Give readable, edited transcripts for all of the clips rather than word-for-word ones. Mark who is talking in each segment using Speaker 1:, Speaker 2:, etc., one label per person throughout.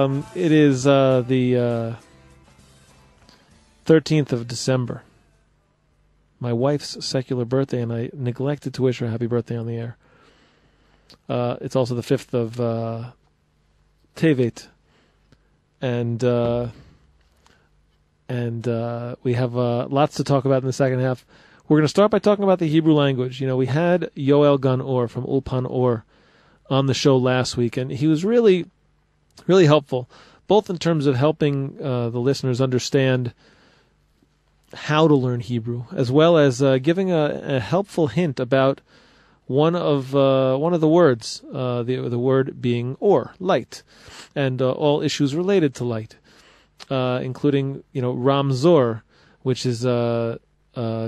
Speaker 1: It is the 13th of December. My wife's secular birthday, and I neglected to wish her happy birthday on the air. It's also the 5th of Tevet, and we have lots to talk about in the second half. We're going to start by talking about the Hebrew language. You know, we had Yoel Ganor from Ulpan-Or on the show last week, and he was really, really helpful, both in terms of helping the listeners understand how to learn Hebrew, as well as giving a helpful hint about one of the words, the word being or, light, and all issues related to light, including Ramzor, which is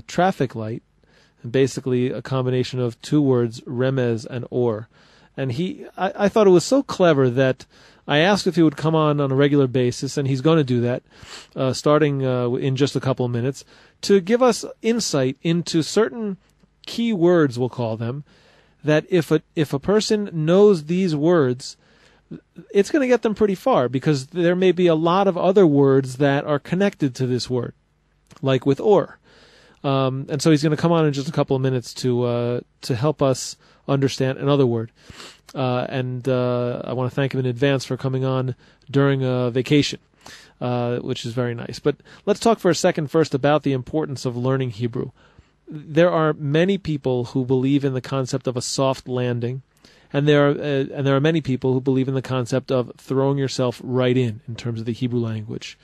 Speaker 1: traffic light, and basically a combination of two words, remez and or. And I thought it was so clever that I asked if he would come on a regular basis, and he's going to do that, starting in just a couple of minutes, to give us insight into certain key words, we'll call them, that if a person knows these words, it's going to get them pretty far, because there may be a lot of other words that are connected to this word, like with or. And so he's going to come on in just a couple of minutes to help us understand another word. And I want to thank him in advance for coming on during a vacation, which is very nice. But let's talk for a second first about the importance of learning Hebrew. There are many people who believe in the concept of a soft landing, and there are many people who believe in the concept of throwing yourself right in terms of the Hebrew language.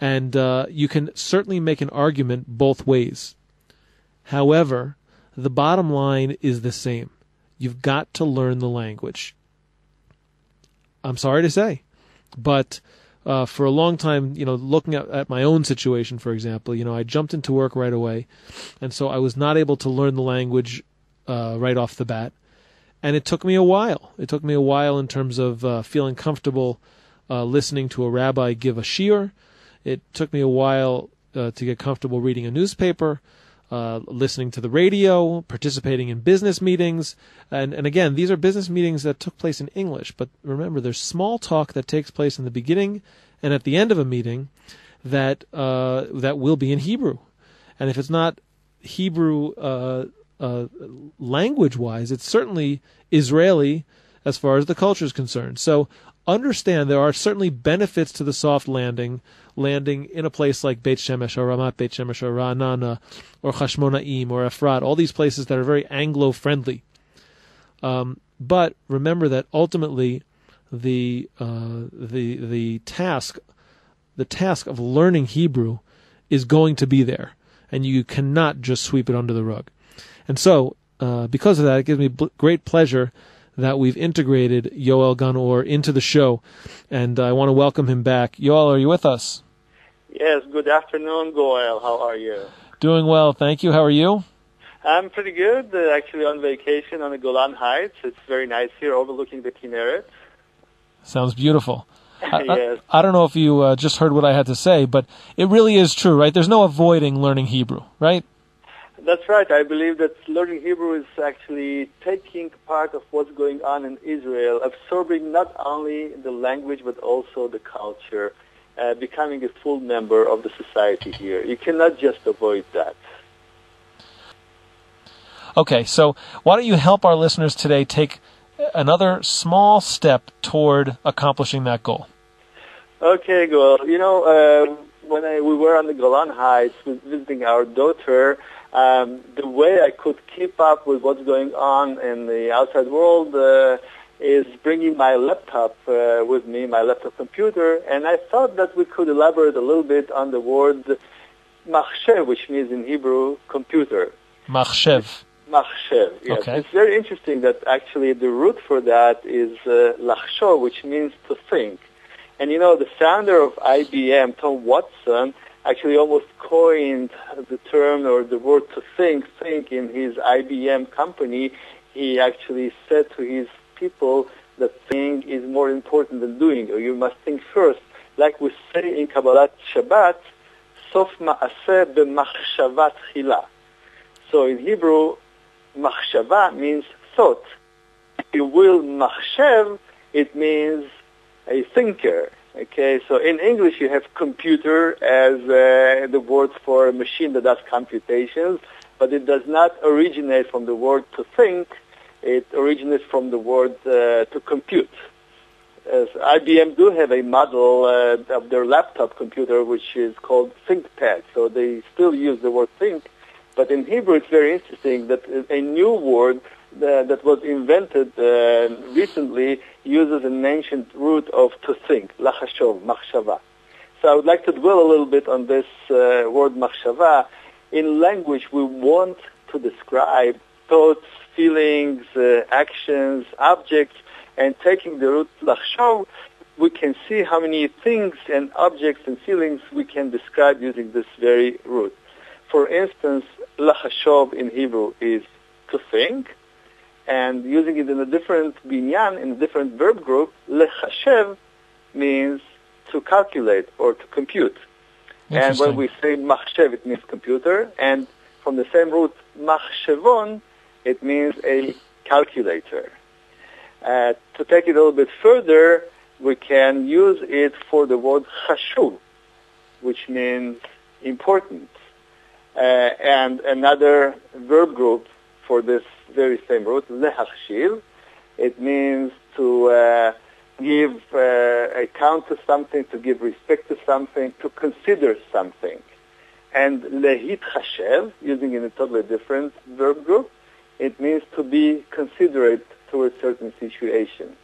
Speaker 1: And you can certainly make an argument both ways. However, the bottom line is the same. You've got to learn the language. I'm sorry to say, but for a long time, looking at my own situation, for example, I jumped into work right away, and so I was not able to learn the language right off the bat, and it took me a while. It took me a while in terms of feeling comfortable listening to a rabbi give a shiur. It took me a while to get comfortable reading a newspaper, listening to the radio, participating in business meetings. And again, these are business meetings that took place in English. But remember, there's small talk that takes place in the beginning and at the end of a meeting that will be in Hebrew. And if it's not Hebrew language-wise, it's certainly Israeli as far as the culture is concerned. So understand there are certainly benefits to the soft landing in a place like Beit Shemesh or Ramat Beit Shemesh or Ra'anana or Chashmonaim or Efrat, all these places that are very Anglo-friendly. But remember that ultimately the task of learning Hebrew is going to be there, and you cannot just sweep it under the rug. And so, because of that, it gives me great pleasure that we've integrated Yoel Ganor into the show, and I want to welcome him back. Yoel, are you with us?
Speaker 2: Yes, good afternoon, Goe'l. How are you?
Speaker 1: Doing well, thank you. How are you?
Speaker 2: I'm pretty good, actually on vacation on the Golan Heights. It's very nice here, overlooking the Kinneret.
Speaker 1: Sounds beautiful.
Speaker 2: Yes.
Speaker 1: I don't know if you just heard what I had to say, but it really is true, right? There's no avoiding learning Hebrew, right?
Speaker 2: That's right. I believe that learning Hebrew is actually taking part of what's going on in Israel, absorbing not only the language but also the culture, becoming a full member of the society here. You cannot just avoid that. Okay,
Speaker 1: so why don't you help our listeners today take another small step toward accomplishing that goal?
Speaker 2: Okay, Goe'l. When we were on the Golan Heights visiting our daughter, the way I could keep up with what's going on in the outside world is bringing my laptop with me, my laptop computer, and I thought that we could elaborate a little bit on the word machshev, which means in Hebrew, computer.
Speaker 1: Machshev.
Speaker 2: Machshev, yes.
Speaker 1: Okay.
Speaker 2: It's very interesting that actually the root for that is lachshov, which means to think. And the founder of IBM, Tom Watson, actually almost coined the term or the word to think in his IBM company. He actually said to his people that thinking is more important than doing, or you must think first. Like we say in Kabbalat Shabbat, sof ma'aseh b'machshava tchila. So in Hebrew, machshava means thought. If you will machshev, it means a thinker. Okay, so in English you have computer as the word for a machine that does computations, but it does not originate from the word to think. It originates from the word to compute. As IBM do have a model of their laptop computer which is called ThinkPad, so they still use the word think, but in Hebrew it's very interesting that a new word that was invented recently uses an ancient root of to think, lachashov, machshava. So I would like to dwell a little bit on this word machshava. In language we want to describe thoughts, feelings, actions, objects, and taking the root lachshov, we can see how many things and objects and feelings we can describe using this very root. For instance, lachashov in Hebrew is to think, and using it in a different binyan, in a different verb group, lechashev means to calculate or to compute. And when we say machshev, it means computer, and from the same root, machshevon, it means a calculator. To take it a little bit further, we can use it for the word chashuv, which means important. And another verb group for this very same root, lehachshiv, it means to give account to something, to give respect to something, to consider something. And lehitchashev, using in a totally different verb group, it means to be considerate towards certain situation.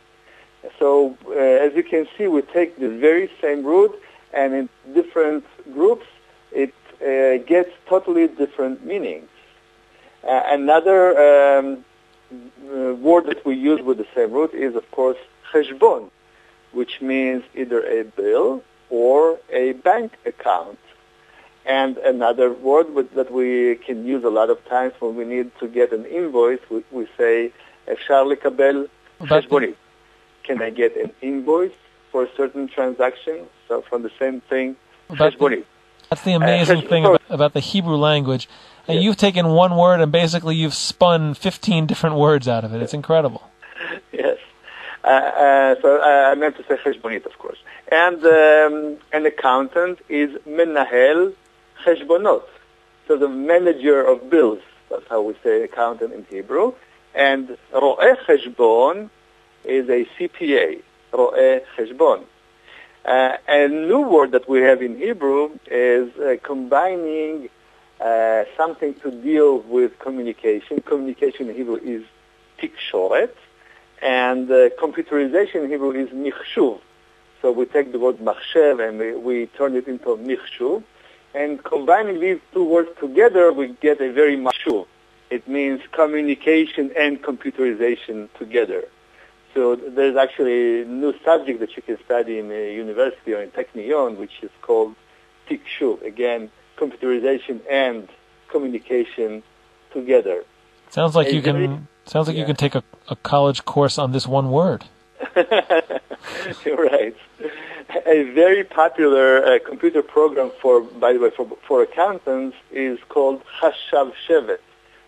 Speaker 2: So as you can see, we take the very same root, and in different groups, it gets totally different meanings. Another word that we use with the same root is, of course, cheshbon, which means either a bill or a bank account. And another word that we can use a lot of times when we need to get an invoice, we say, אפשר לקבל חשבונית. Can I get an invoice for a certain transaction? So from the same thing, חשבונית.
Speaker 1: That's the amazing thing about the Hebrew language.
Speaker 2: Yes.
Speaker 1: You've taken one word and basically you've spun 15 different words out of it. It's incredible.
Speaker 2: Yes. So I meant to say חשבונית, of course. And an accountant is menahel חשבונות. So the manager of bills. That's how we say accountant in Hebrew. And ro'eh cheshbon is a CPA, ro'eh cheshbon. A new word that we have in Hebrew is combining something to deal with communication. Communication in Hebrew is tikshoret, and computerization in Hebrew is michshuv. So we take the word machshev and we turn it into michshuv, and combining these two words together, we get a very machshuv. It means communication and computerization together. So there's actually a new subject that you can study in a university or in Technion, which is called tikshuv. Again, computerization and communication together.
Speaker 1: Sounds like you can take a college course on this one word.
Speaker 2: You're right. A very popular computer program for accountants is called Hashav Shevet.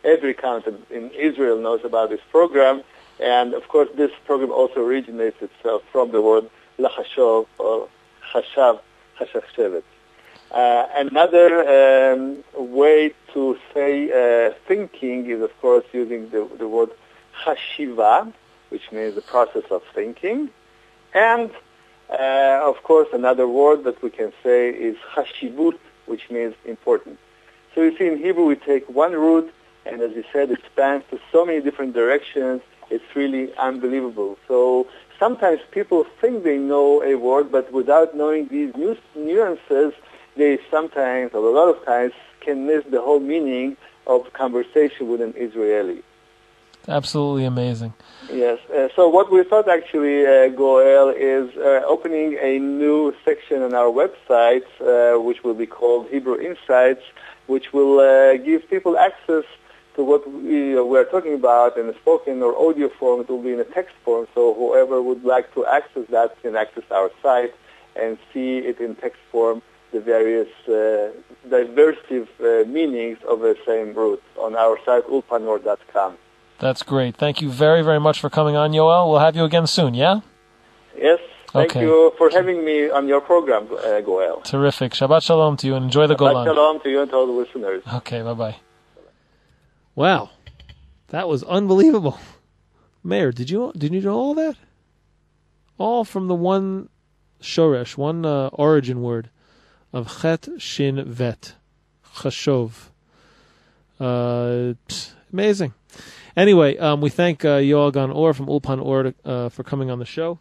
Speaker 2: Every accountant in Israel knows about this program, and of course this program also originates itself from the word lachashov or hashav shevet. Another way to say thinking is, of course, using the word hashiva, which means the process of thinking, and of course another word that we can say is hashivut, which means important. So you see, in Hebrew we take one root, and as you said, it spans to so many different directions. It's really unbelievable. So sometimes people think they know a word, but without knowing these nuances, they sometimes, or a lot of times, can miss the whole meaning of conversation with an Israeli.
Speaker 1: Absolutely amazing.
Speaker 2: Yes. So what we thought actually, Goel, is opening a new section on our website, which will be called Hebrew Insights, which will give people access to what we're talking about in a spoken or audio form. It will be in a text form, so whoever would like to access that can access our site and see it in text form, the various diversive meanings of the same root on our site, Ulpan-Or.com.
Speaker 1: That's great. Thank you very, very much for coming on, Yoel. We'll have you again soon, yeah?
Speaker 2: Yes. Thank you for having me on your program, Goel.
Speaker 1: Terrific. Shabbat shalom to you and enjoy the Golan.
Speaker 2: Shabbat shalom to you and to all the listeners.
Speaker 1: Okay, bye-bye. Wow. That was unbelievable. Meir, did you know all that? All from the one shoresh, one origin word of chet, shin, vet. Chashov. Amazing. Anyway, we thank Yoel Ganor from Ulpan-Or for coming on the show.